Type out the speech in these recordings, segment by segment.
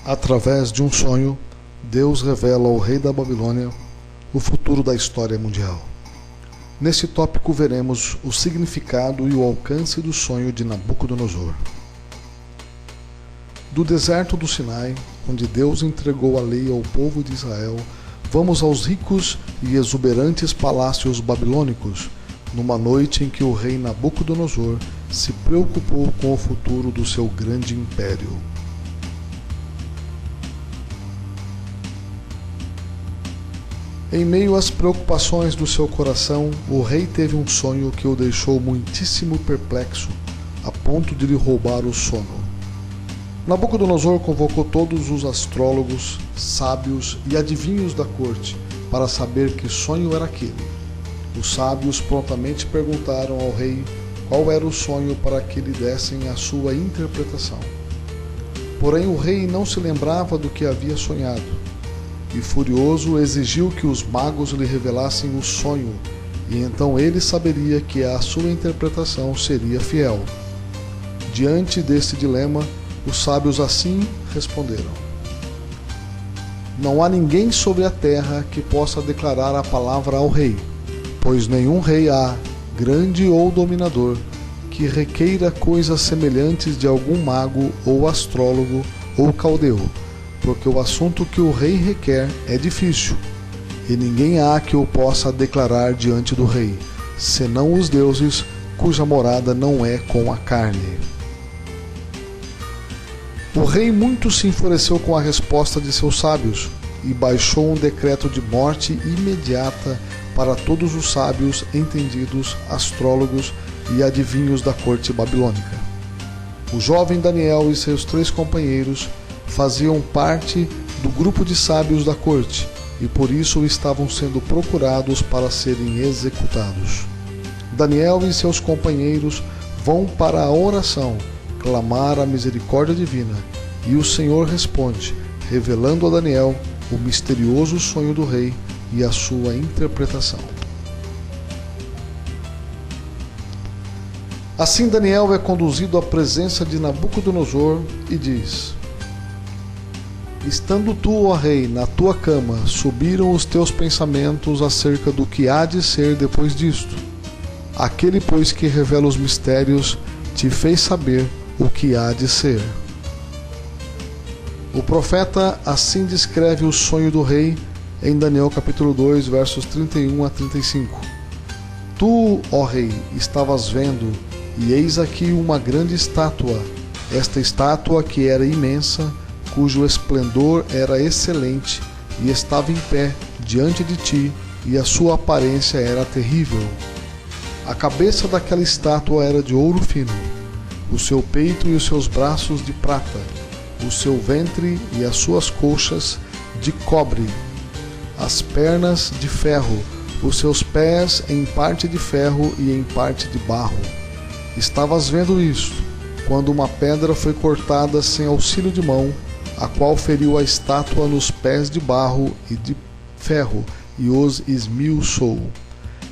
Através de um sonho, Deus revela ao rei da Babilônia o futuro da história mundial. Nesse tópico veremos o significado e o alcance do sonho de Nabucodonosor. Do deserto do Sinai, onde Deus entregou a lei ao povo de Israel, vamos aos ricos e exuberantes palácios babilônicos, numa noite em que o rei Nabucodonosor se preocupou com o futuro do seu grande império. Em meio às preocupações do seu coração, o rei teve um sonho que o deixou muitíssimo perplexo, a ponto de lhe roubar o sono. Nabucodonosor convocou todos os astrólogos, sábios e adivinhos da corte para saber que sonho era aquele. Os sábios prontamente perguntaram ao rei qual era o sonho para que lhe dessem a sua interpretação. Porém, o rei não se lembrava do que havia sonhado. E furioso exigiu que os magos lhe revelassem o sonho, e então ele saberia que a sua interpretação seria fiel. Diante desse dilema, os sábios assim responderam: Não há ninguém sobre a terra que possa declarar a palavra ao rei, pois nenhum rei há, grande ou dominador, que requeira coisas semelhantes de algum mago ou astrólogo ou caldeu, porque o assunto que o rei requer é difícil, e ninguém há que o possa declarar diante do rei, senão os deuses, cuja morada não é com a carne. O rei muito se enfureceu com a resposta de seus sábios, e baixou um decreto de morte imediata para todos os sábios, entendidos, astrólogos e adivinhos da corte babilônica. O jovem Daniel e seus 3 companheiros faziam parte do grupo de sábios da corte e por isso estavam sendo procurados para serem executados. Daniel e seus companheiros vão para a oração clamar a misericórdia divina e o Senhor responde, revelando a Daniel o misterioso sonho do rei e a sua interpretação. Assim Daniel é conduzido à presença de Nabucodonosor e diz: Estando tu, ó rei, na tua cama, subiram os teus pensamentos acerca do que há de ser depois disto. Aquele, pois, que revela os mistérios, te fez saber o que há de ser. O profeta assim descreve o sonho do rei em Daniel capítulo 2, versos 31 a 35. Tu, ó rei, estavas vendo, e eis aqui uma grande estátua, esta estátua que era imensa, cujo esplendor era excelente, e estava em pé diante de ti, e a sua aparência era terrível. A cabeça daquela estátua era de ouro fino, o seu peito e os seus braços de prata, o seu ventre e as suas coxas de cobre, as pernas de ferro, os seus pés em parte de ferro e em parte de barro. Estavas vendo isto, quando uma pedra foi cortada sem auxílio de mão, a qual feriu a estátua nos pés de barro e de ferro, e os esmiuçou.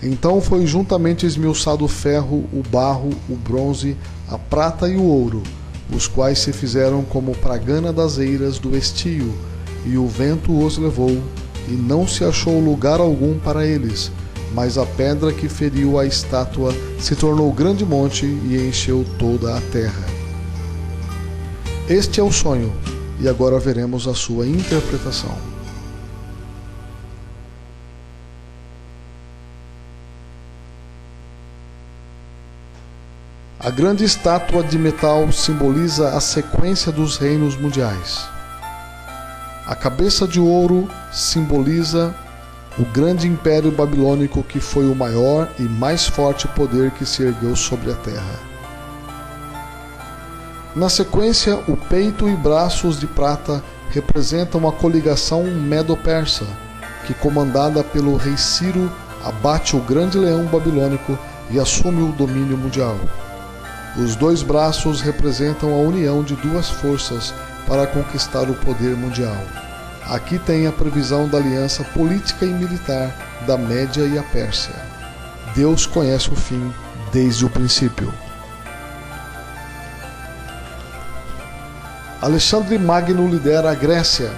Então foi juntamente esmiuçado o ferro, o barro, o bronze, a prata e o ouro, os quais se fizeram como pragana das eiras do estio, e o vento os levou, e não se achou lugar algum para eles, mas a pedra que feriu a estátua se tornou grande monte e encheu toda a terra. Este é o sonho, e agora veremos a sua interpretação. A grande estátua de metal simboliza a sequência dos reinos mundiais. A cabeça de ouro simboliza o grande império babilônico que foi o maior e mais forte poder que se ergueu sobre a terra. Na sequência, o peito e braços de prata representam a coligação medo-persa, que, comandada pelo rei Ciro, abate o grande leão babilônico e assume o domínio mundial. Os 2 braços representam a união de 2 forças para conquistar o poder mundial. Aqui tem a previsão da aliança política e militar da Média e a Pérsia. Deus conhece o fim desde o princípio. Alexandre Magno lidera a Grécia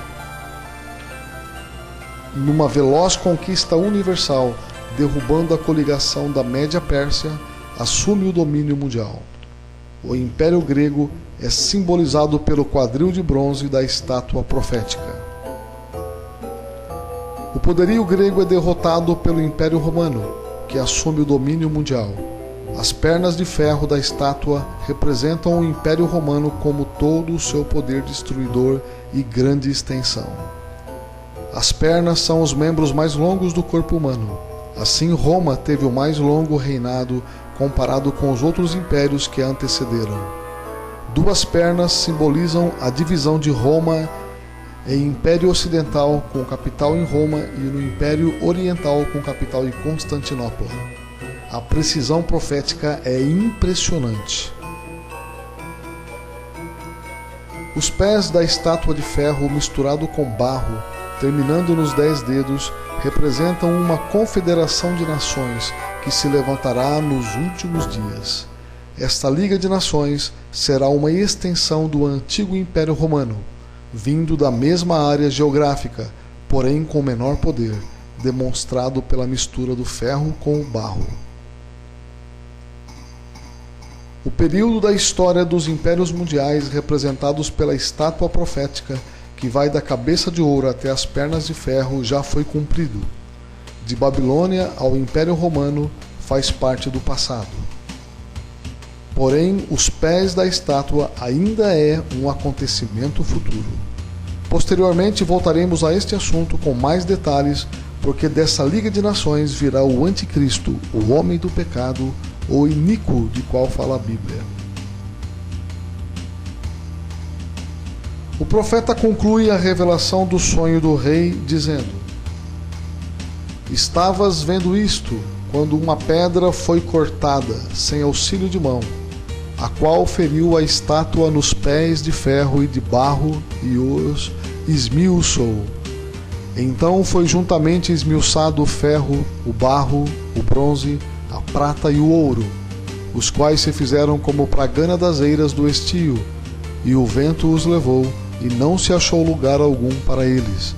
numa veloz conquista universal, derrubando a coligação da Média Pérsia, assume o domínio mundial. O Império Grego é simbolizado pelo quadril de bronze da estátua profética. O poderio grego é derrotado pelo Império Romano, que assume o domínio mundial. As pernas de ferro da estátua representam o Império Romano como todo o seu poder destruidor e grande extensão. As pernas são os membros mais longos do corpo humano. Assim, Roma teve o mais longo reinado comparado com os outros impérios que a antecederam. Duas pernas simbolizam a divisão de Roma em Império Ocidental, com capital em Roma, e no Império Oriental, com capital em Constantinopla. A precisão profética é impressionante. Os pés da estátua de ferro misturado com barro, terminando nos 10 dedos, representam uma confederação de nações que se levantará nos últimos dias. Esta Liga de Nações será uma extensão do antigo Império Romano, vindo da mesma área geográfica, porém com menor poder, demonstrado pela mistura do ferro com o barro. O período da história dos impérios mundiais, representados pela estátua profética, que vai da cabeça de ouro até as pernas de ferro, já foi cumprido. De Babilônia ao Império Romano faz parte do passado. Porém, os pés da estátua ainda é um acontecimento futuro. Posteriormente voltaremos a este assunto com mais detalhes, porque dessa Liga de Nações virá o Anticristo, o homem do pecado, o iníquo de qual fala a Bíblia. O profeta conclui a revelação do sonho do rei, dizendo: Estavas vendo isto, quando uma pedra foi cortada, sem auxílio de mão, a qual feriu a estátua nos pés de ferro e de barro e os esmiuçou. Então foi juntamente esmiuçado o ferro, o barro, o bronze, a prata e o ouro, os quais se fizeram como pragana das eiras do estio, e o vento os levou, e não se achou lugar algum para eles.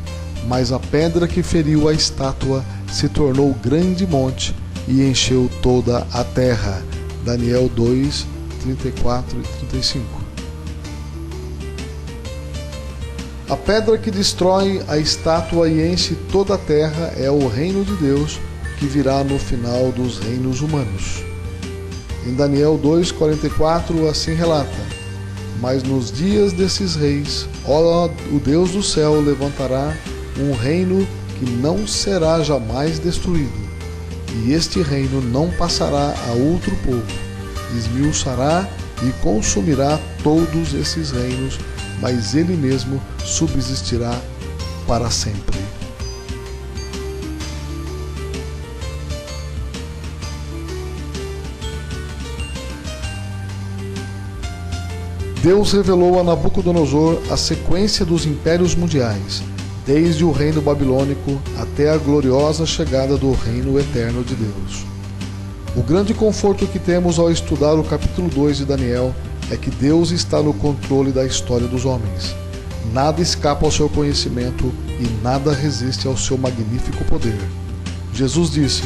Mas a pedra que feriu a estátua se tornou grande monte e encheu toda a terra. Daniel 2, 34 e 35. A pedra que destrói a estátua e enche toda a terra é o reino de Deus, que virá no final dos reinos humanos. Em Daniel 2,44, assim relata: Mas nos dias desses reis, ó, o Deus do céu levantará um reino que não será jamais destruído, e este reino não passará a outro povo. Esmiuçará e consumirá todos esses reinos, mas ele mesmo subsistirá para sempre. Deus revelou a Nabucodonosor a sequência dos impérios mundiais, desde o reino babilônico até a gloriosa chegada do reino eterno de Deus. O grande conforto que temos ao estudar o capítulo 2 de Daniel é que Deus está no controle da história dos homens. Nada escapa ao seu conhecimento e nada resiste ao seu magnífico poder. Jesus disse: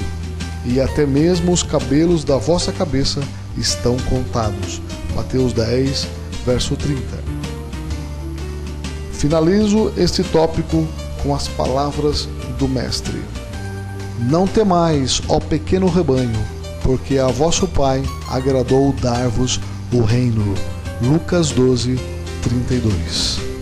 E até mesmo os cabelos da vossa cabeça estão contados. Mateus 10, verso 30. Finalizo este tópico com as palavras do Mestre: Não temais, ó pequeno rebanho, porque a vosso Pai agradou dar-vos o reino. Lucas 12, 32.